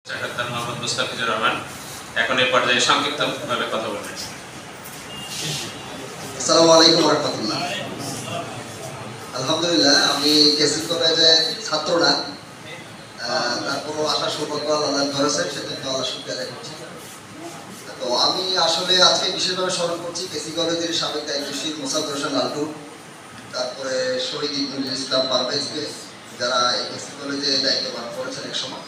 Doctor Mohammad Mustafizur Rahman এখন এই পর্যায়ে সংক্ষিপ্তভাবে কথা বলবেন। আসসালামু আলাইকুম ওয়া রাহমাতুল্লাহ। আলহামদুলিল্লাহ, আমি কেসি কলেজে ছাত্র না, তারপরও আসার সৌভাগ্য আল্লাহ ধরেছেন, সেজন্য আল্লাহ শুকরিয়া আদায় করছি। তো আমি আসলে আজকে বিশেষভাবে স্মরণ করছি কেসি কলেজের সাবেক দায়িত্বশীল মোসাদ্দেক হোসেন লালটু, তারপরে শহীদ ইবনুল ইসলাম পারভেজকে, যারা এই কেসি কলেজে দায়িত্ব পালন করেছেন এক সময়।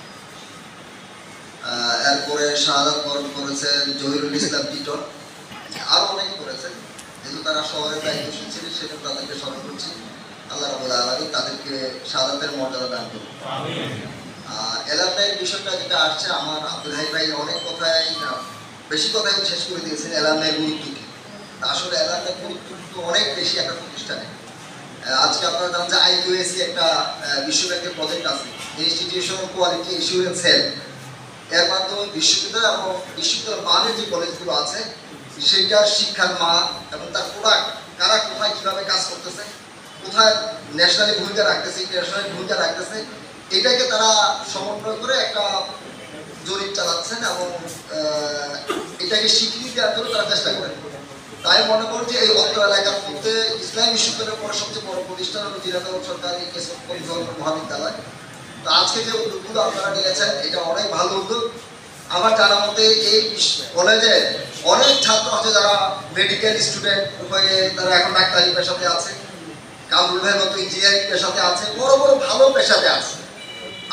এরপরে শাহাদাত বরণ করেছেন জহিরুল ইসলাম টিটন, আরও অনেকে করেছেন। যেহেতু তারা শহরের দায়িত্বশীল ছিলেন, সেজন্য তাদেরকে স্মরণ করছি। আল্লাহ রাব্বুল আলামিন তাদেরকে শাহাদাতের মর্যাদা দান করুন। এলাকার বিষয়টা যেটা আসছে, আমার আব্দুল হাই ভাই অনেক কথাই, বেশি কথাই শেষ করে দিয়েছেন এলাকার গুরুত্ব কি। আসলে এলাকার গুরুত্ব কিন্তু অনেক বেশি একটা প্রতিষ্ঠানে। আজকে আপনারা জানেন যে IUAC একটা বিশ্ব ব্যাংকের প্রজেক্ট আছে, ইনস্টিটিউশনাল কোয়ালিটি এসিউরেন্স সেল। এর মাধ্যমে বিশ্ববিদ্যালয় এবং বিশ্ববিদ্যালয়ের মানের যে কলেজগুলো আছে, সেইটার শিক্ষার মান এবং তার প্রোডাক্ট কারা কোথায় কীভাবে কাজ করতেছে, কোথায় ন্যাশনালি ভূমিকা রাখতেছে, ইন্টারন্যাশনালি ভূমিকা রাখতেছে, এটাকে তারা সমন্বয় করে একটা জরিপ চালাচ্ছেন এবং এটাকে স্বীকৃতি দেওয়ার জন্য তারা চেষ্টা করেন। তাই মনে করুন যে এই অত্র এলাকার মধ্যে ইসলামী বিশ্ববিদ্যালয়ের পরে সবচেয়ে বড় প্রতিষ্ঠান হল জিনাদপুর সরকারি মহাবিদ্যালয়। তো আজকে যে উদ্যোগগুলো আপনারা নিয়েছেন, এটা অনেক ভালো উদ্যোগ। আমার জানা মতে এই কলেজে অনেক ছাত্র আছে যারা মেডিকেল স্টুডেন্ট হয়ে তারা এখন ডাক্তারি পেশাতে আছে, কামরুল ভাইয়ের মতো ইঞ্জিনিয়ারিং পেশাতে আছে, বড় বড় ভালো পেশাতে আছে।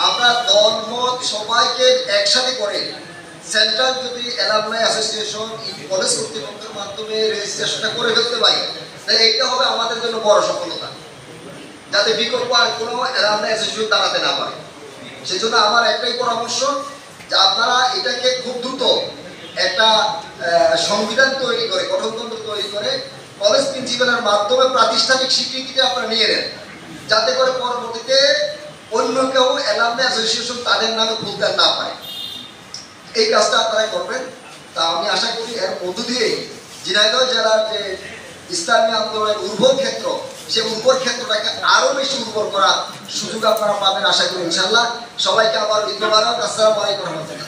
আমরা দলমত সবাইকে একসাথে করে সেন্ট্রাল যদি অ্যালামনাই অ্যাসোসিয়েশন কলেজ কর্তৃপক্ষের মাধ্যমে রেজিস্ট্রেশনটা করে ফেলতে পারি, তাহলে এইটা হবে আমাদের জন্য বড় সফলতা, যাতে বিকল্প আর কোনো অ্যালামনাই অ্যাসোসিয়েশন দাঁড়াতে না পারে। সেজন্য আমার একটাই পরামর্শ যে আপনারা এটাকে খুব দ্রুত একটা সংবিধান তৈরি করে, গঠনতন্ত্র তৈরি করে কলেজ প্রিন্সিপালের মাধ্যমে প্রাতিষ্ঠানিক স্বীকৃতিটা আপনারা নিয়ে নেন, যাতে করে পরবর্তীতে অন্য কেউ অ্যালামনাই অ্যাসোসিয়েশন তাদের নামে খুলতে না পারে। এই কাজটা আপনারা করবেন। তা আমি আশা করি এর মধ্য দিয়ে ঝিনাইদহ জেলার যে ইসলামী আন্দোলনের উর্বর ক্ষেত্র, সেই উর্বর ক্ষেত্রটাকে আরো বেশি উর্বর করার সুযোগ আপনারা পাবেন আশা করি ইনশাআল্লাহ। সবাইকে আবার ঈদ মোবারক। আসসালামু আলাইকুম ওয়া রাহমাতুল্লাহ।